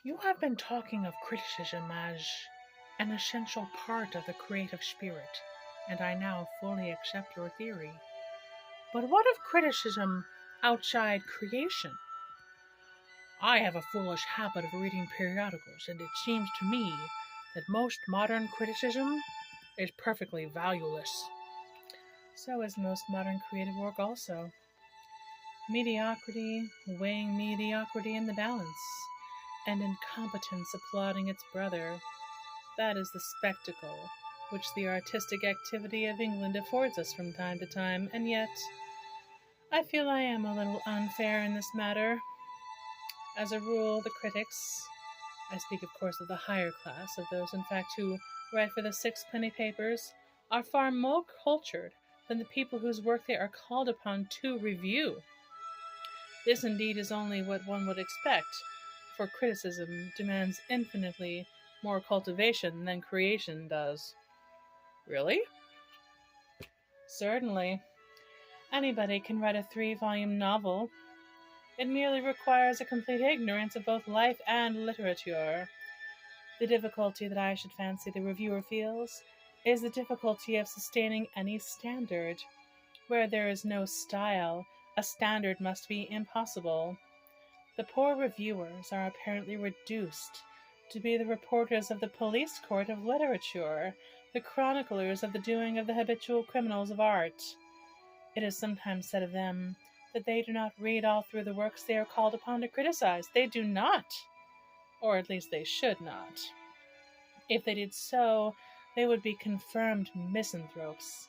You have been talking of criticism as an essential part of the creative spirit, and I now fully accept your theory. But what of criticism outside creation? I have a foolish habit of reading periodicals, and it seems to me that most modern criticism is perfectly valueless. So is most modern creative work also. Mediocrity weighing mediocrity in the balance, and incompetence applauding its brother. That is the spectacle which the artistic activity of England affords us from time to time, and yet I feel I am a little unfair in this matter. As a rule, the critics, I speak of course of the higher class, of those in fact who write for the sixpenny papers, are far more cultured than the people whose work they are called upon to review. This indeed is only what one would expect, for criticism demands infinitely more cultivation than creation does. Really? Certainly. Anybody can write a 3-volume novel. It merely requires a complete ignorance of both life and literature. The difficulty that I should fancy the reviewer feels is the difficulty of sustaining any standard. Where there is no style, a standard must be impossible. The poor reviewers are apparently reduced to be the reporters of the police court of literature, the chroniclers of the doing of the habitual criminals of art. It is sometimes said of them that they do not read all through the works they are called upon to criticize. They do not, or at least they should not. If they did so, they would be confirmed misanthropes,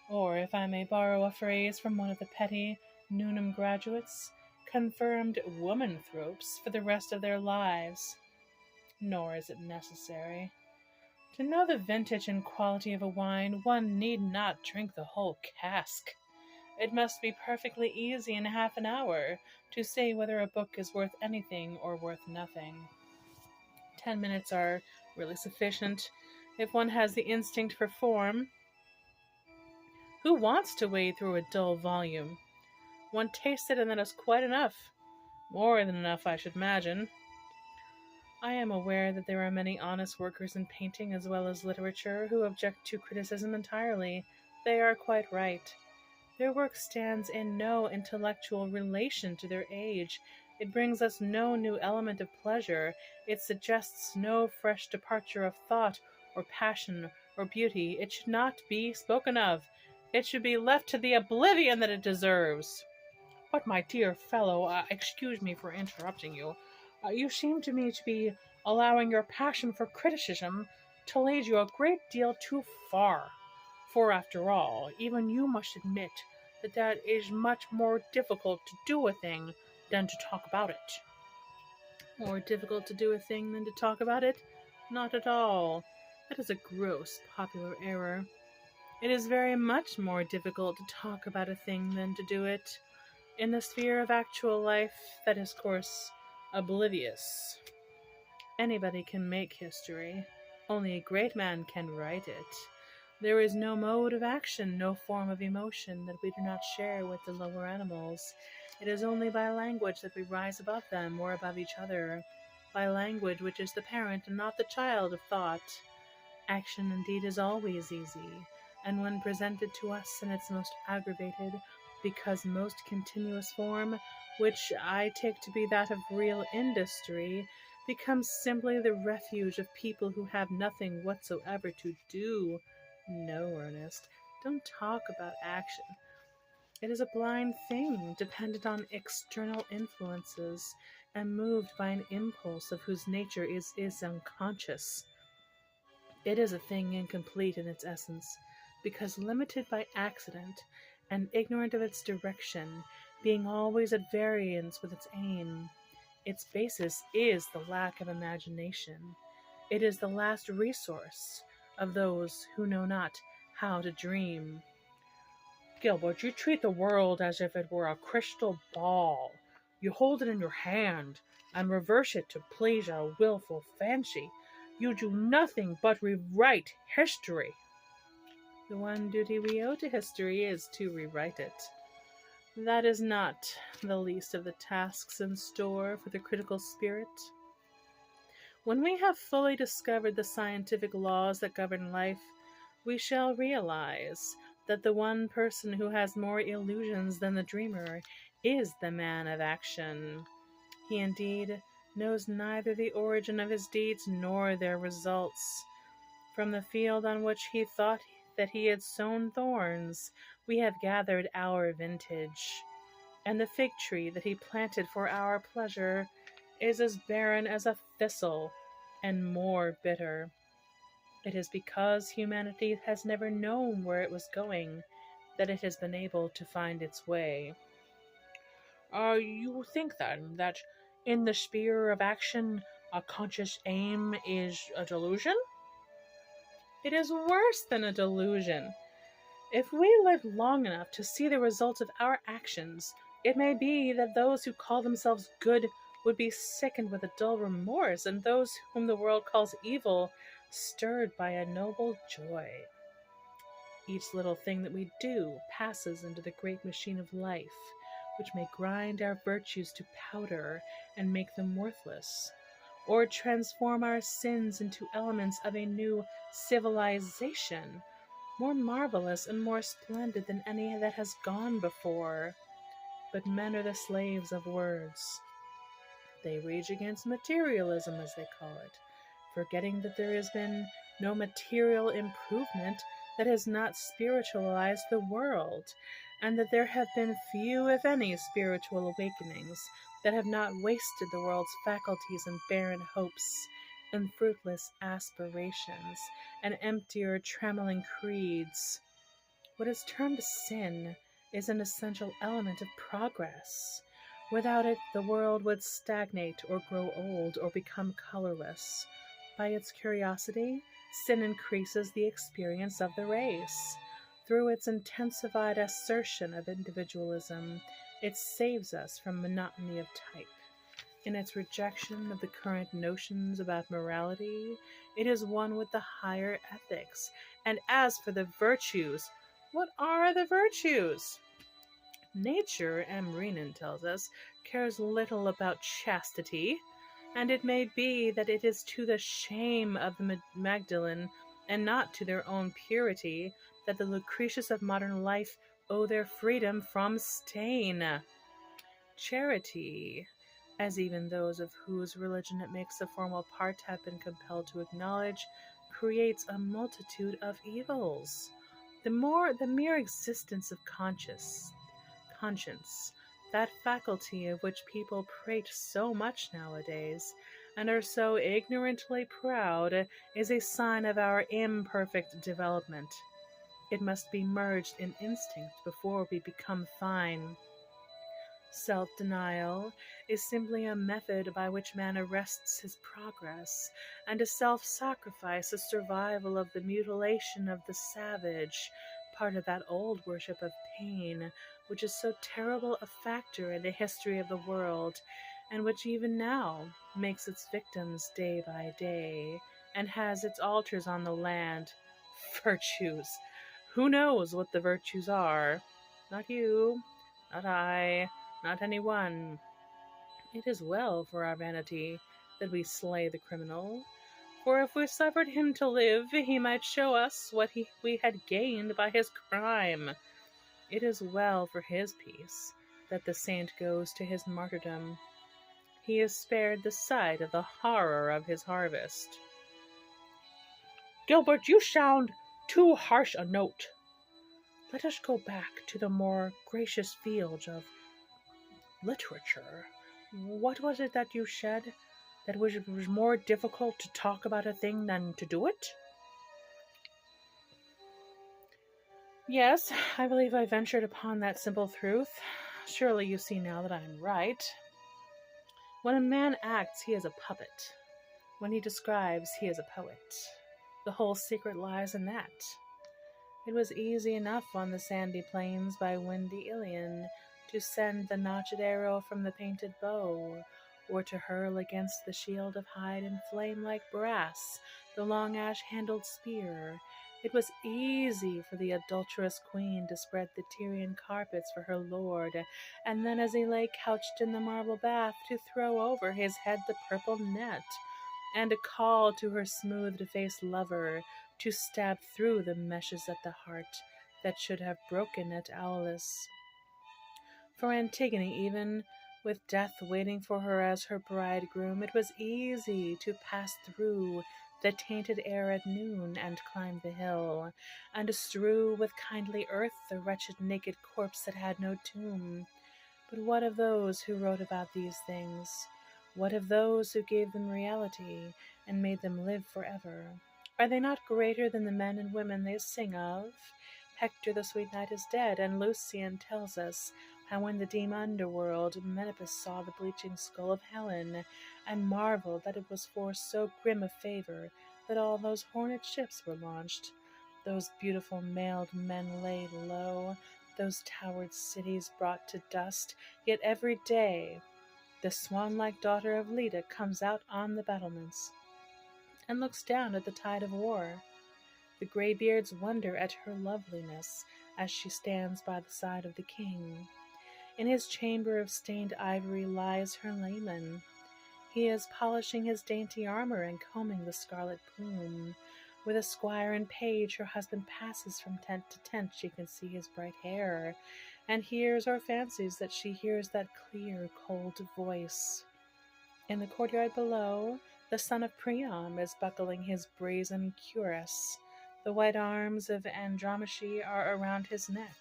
or, if I may borrow a phrase from one of the petty Newnham graduates, confirmed womanthropes for the rest of their lives. Nor is it necessary. To know the vintage and quality of a wine, one need not drink the whole cask. It must be perfectly easy in half an hour to say whether a book is worth anything or worth nothing. 10 minutes are really sufficient if one has the instinct for form. Who wants to wade through a dull volume? One tastes it and that is quite enough. More than enough, I should imagine. I am aware that there are many honest workers in painting as well as literature who object to criticism entirely. They are quite right. Their work stands in no intellectual relation to their age. It brings us no new element of pleasure. It suggests no fresh departure of thought or passion or beauty. It should not be spoken of. It should be left to the oblivion that it deserves. But, my dear fellow, excuse me for interrupting you. You seem to me to be allowing your passion for criticism to lead you a great deal too far. For, after all, even you must admit that it is much more difficult to do a thing than to talk about it. More difficult to do a thing than to talk about it? Not at all. That is a gross popular error. It is very much more difficult to talk about a thing than to do it. In the sphere of actual life, that is, of course, oblivious. Anybody can make history. Only a great man can write it. There is no mode of action, no form of emotion that we do not share with the lower animals. It is only by language that we rise above them or above each other, by language which is the parent and not the child of thought. Action indeed is always easy, and when presented to us in its most aggravated, because most continuous form, which I take to be that of real industry, becomes simply the refuge of people who have nothing whatsoever to do. No, Ernest, don't talk about action. It is a blind thing, dependent on external influences, and moved by an impulse of whose nature is unconscious. It is a thing incomplete in its essence, because limited by accident, and ignorant of its direction, being always at variance with its aim. Its basis is the lack of imagination. It is the last resource of those who know not how to dream. Gilbert, you treat the world as if it were a crystal ball. You hold it in your hand and reverse it to please your wilful fancy. You do nothing but rewrite history. The one duty we owe to history is to rewrite it. That is not the least of the tasks in store for the critical spirit. When we have fully discovered the scientific laws that govern life, we shall realize that the one person who has more illusions than the dreamer is the man of action. He indeed knows neither the origin of his deeds nor their results. From the field on which he thought that he had sown thorns, we have gathered our vintage, and the fig tree that he planted for our pleasure is as barren as a thistle, and more bitter. It is because humanity has never known where it was going that it has been able to find its way. You think then that in the sphere of action, a conscious aim is a delusion? It is worse than a delusion. If we live long enough to see the results of our actions, it may be that those who call themselves good would be sickened with a dull remorse, and those whom the world calls evil stirred by a noble joy. Each little thing that we do passes into the great machine of life, which may grind our virtues to powder and make them worthless, or transform our sins into elements of a new civilization, more marvelous and more splendid than any that has gone before. But men are the slaves of words. They rage against materialism, as they call it, forgetting that there has been no material improvement that has not spiritualized the world, and that there have been few, if any, spiritual awakenings that have not wasted the world's faculties in barren hopes, and fruitless aspirations, and emptier, trembling creeds. What is termed sin is an essential element of progress. Without it, the world would stagnate or grow old or become colorless. By its curiosity, sin increases the experience of the race. Through its intensified assertion of individualism, it saves us from monotony of type. In its rejection of the current notions about morality, it is one with the higher ethics. And as for the virtues, what are the virtues? Nature, M. Renan tells us, cares little about chastity, and it may be that it is to the shame of the Magdalene, and not to their own purity, that the Lucretius of modern life owe their freedom from stain. Charity, as even those of whose religion it makes a formal part have been compelled to acknowledge, creates a multitude of evils. The mere existence of conscience, that faculty of which people prate so much nowadays, and are so ignorantly proud, is a sign of our imperfect development. It must be merged in instinct before we become fine. Self-denial is simply a method by which man arrests his progress, and a self-sacrifice a survival of the mutilation of the savage, part of that old worship of pain, which is so terrible a factor in the history of the world, and which even now makes its victims day by day, and has its altars on the land. Virtues! Who knows what the virtues are? Not you, not I, not anyone. It is well for our vanity that we slay the criminal, for if we suffered him to live, he might show us what we had gained by his crime. It is well for his peace that the saint goes to his martyrdom. He is spared the sight of the horror of his harvest. Gilbert, you sound too harsh a note. Let us go back to the more gracious fields of literature. What was it that you said? That it was more difficult to talk about a thing than to do it? Yes, I believe I ventured upon that simple truth. Surely you see now that I am right. When a man acts, he is a puppet. When he describes, he is a poet. The whole secret lies in that. It was easy enough on the sandy plains by windy Ilion to send the notched arrow from the painted bow, or to hurl against the shield of hide and flame like brass the long ash-handled spear. It was easy for the adulterous queen to spread the Tyrian carpets for her lord, and then as he lay couched in the marble bath to throw over his head the purple net. and a call to her smooth-faced lover to stab through the meshes at the heart that should have broken at Aulis. For Antigone, even with death waiting for her as her bridegroom, it was easy to pass through the tainted air at noon and climb the hill, and strew with kindly earth the wretched naked corpse that had no tomb. But what of those who wrote about these things? What of those who gave them reality and made them live forever? Are they not greater than the men and women they sing of? Hector the sweet knight is dead, and Lucian tells us how in the dim underworld Menipus saw the bleaching skull of Helen, and marveled that it was for so grim a favor that all those horned ships were launched. Those beautiful mailed men laid low, those towered cities brought to dust, yet every day the swan-like daughter of Leda comes out on the battlements and looks down at the tide of war. The greybeards wonder at her loveliness as she stands by the side of the king. In his chamber of stained ivory lies her Laman. He is polishing his dainty armor and combing the scarlet plume. With a squire and page, her husband passes from tent to tent. She can see his bright hair, and hears or fancies that she hears that clear, cold voice. In the courtyard below, the son of Priam is buckling his brazen cuirass. The white arms of Andromache are around his neck.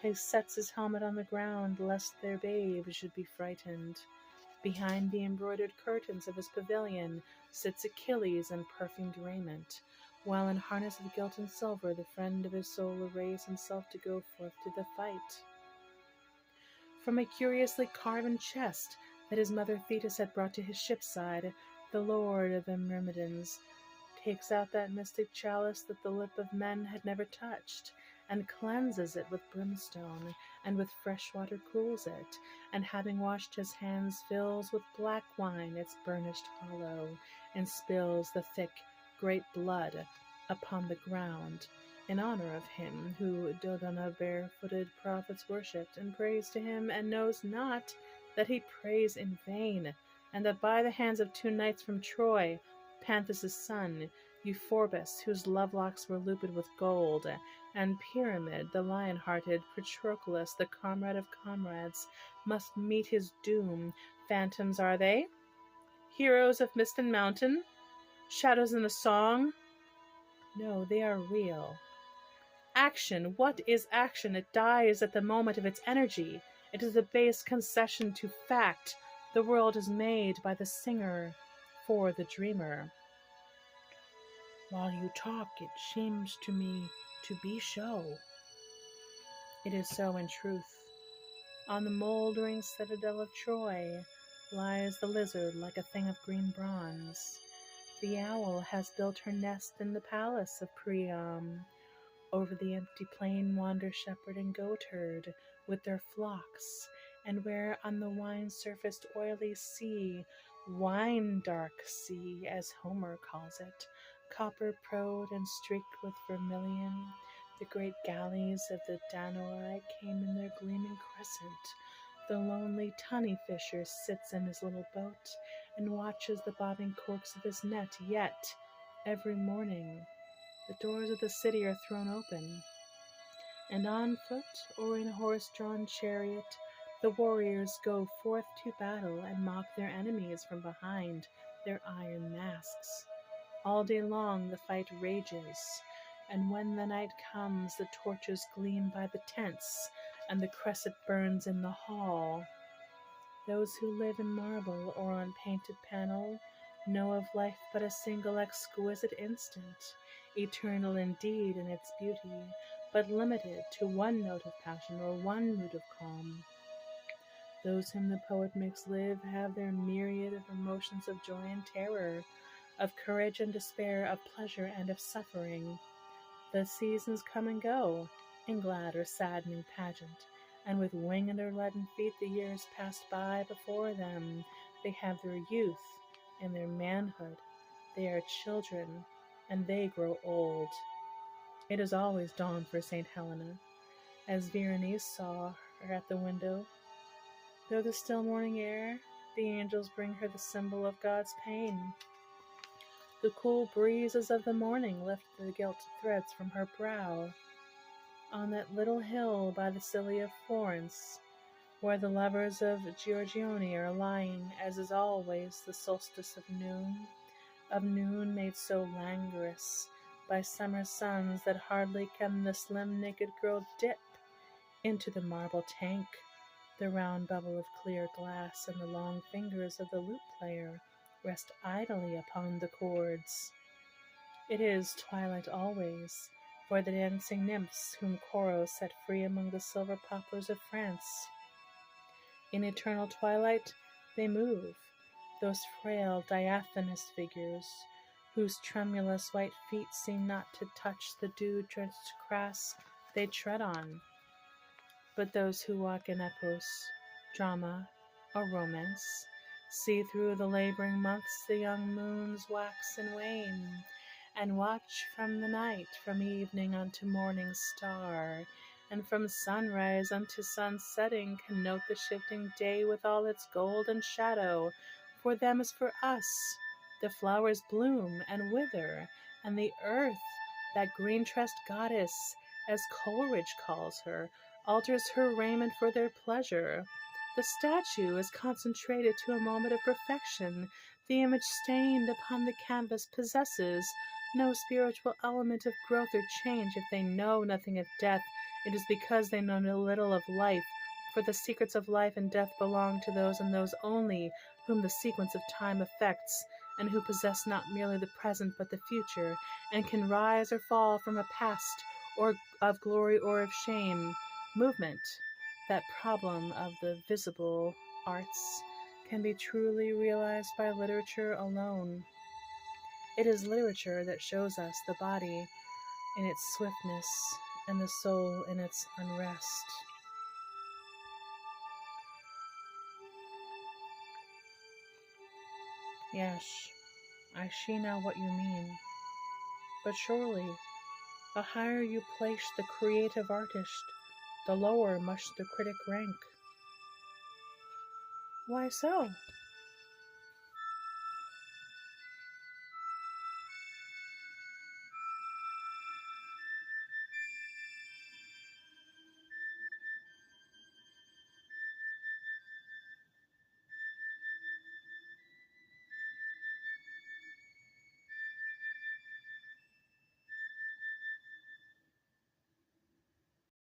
He sets his helmet on the ground, lest their babe should be frightened. Behind the embroidered curtains of his pavilion sits Achilles in perfumed raiment, while in harness of gilt and silver the friend of his soul arrays himself to go forth to the fight. From a curiously carven chest that his mother Thetis had brought to his ship's side, the lord of the Myrmidons takes out that mystic chalice that the lip of men had never touched, and cleanses it with brimstone, and with fresh water cools it, and having washed his hands, fills with black wine its burnished hollow, and spills the thick, great blood upon the ground, in honor of him who Dodona barefooted prophets worshipped, and prays to him, and knows not that he prays in vain, and that by the hands of two knights from Troy, Panthus' son, Euphorbus, whose love-locks were looped with gold, and Pyramid, the lion-hearted, Patroclus, the comrade of comrades, must meet his doom. Phantoms are they? Heroes of mist and mountain? Shadows in a song? No, they are real. Action. What is action? It dies at the moment of its energy. It is a base concession to fact. The world is made by the singer for the dreamer. While you talk, it seems to me to be so. It is so in truth. On the mouldering citadel of Troy lies the lizard like a thing of green bronze. The owl has built her nest in the palace of Priam. Over the empty plain wander shepherd and goatherd with their flocks, and where on the wine-surfaced oily sea, wine-dark sea as Homer calls it, copper-prowed and streaked with vermilion, the great galleys of the Danoi came in their gleaming crescent. The lonely tunny fisher sits in his little boat and watches the bobbing corks of his net, yet every morning the doors of the city are thrown open, and on foot or in a horse-drawn chariot the warriors go forth to battle and mock their enemies from behind their iron masks. All day long the fight rages, and when the night comes the torches gleam by the tents, and the cresset burns in the hall. Those who live in marble or on painted panel know of life but a single exquisite instant, eternal indeed in its beauty, but limited to one note of passion or one mood of calm. Those whom the poet makes live have their myriad of emotions of joy and terror, of courage and despair, of pleasure and of suffering. The seasons come and go, in glad or saddening pageant, and with winged or leaden feet the years pass by before them. They have their youth and their manhood. They are children, and they grow old. It is always dawn for St. Helena, as Berenice saw her at the window. Through the still morning air, the angels bring her the symbol of God's pain. The cool breezes of the morning lift the gilt threads from her brow. On that little hill by the Scilly of Florence, where the lovers of Giorgione are lying, as is always the solstice of noon made so languorous by summer suns that hardly can the slim naked girl dip into the marble tank. The round bubble of clear glass and the long fingers of the lute player rest idly upon the chords. It is twilight always, for the dancing nymphs whom Corot set free among the silver poplars of France. In eternal twilight they move, those frail diaphanous figures, whose tremulous white feet seem not to touch the dew-drenched grass they tread on. But those who walk in epos, drama, or romance, see through the laboring months the young moons wax and wane, and watch from the night, from evening unto morning star, and from sunrise unto sunsetting, can note the shifting day with all its gold and shadow. For them as for us, the flowers bloom and wither, and the earth, that green-tressed goddess, as Coleridge calls her, alters her raiment for their pleasure. The statue is concentrated to a moment of perfection. The image stained upon the canvas possesses no spiritual element of growth or change. If they know nothing of death, it is because they know no little of life, for the secrets of life and death belong to those and those only whom the sequence of time affects, and who possess not merely the present but the future, and can rise or fall from a past or of glory or of shame. Movement, that problem of the visible arts, can be truly realized by literature alone. It is literature that shows us the body in its swiftness and the soul in its unrest. Yes, I see now what you mean. But surely, the higher you place the creative artist, the lower must the critic rank. Why so?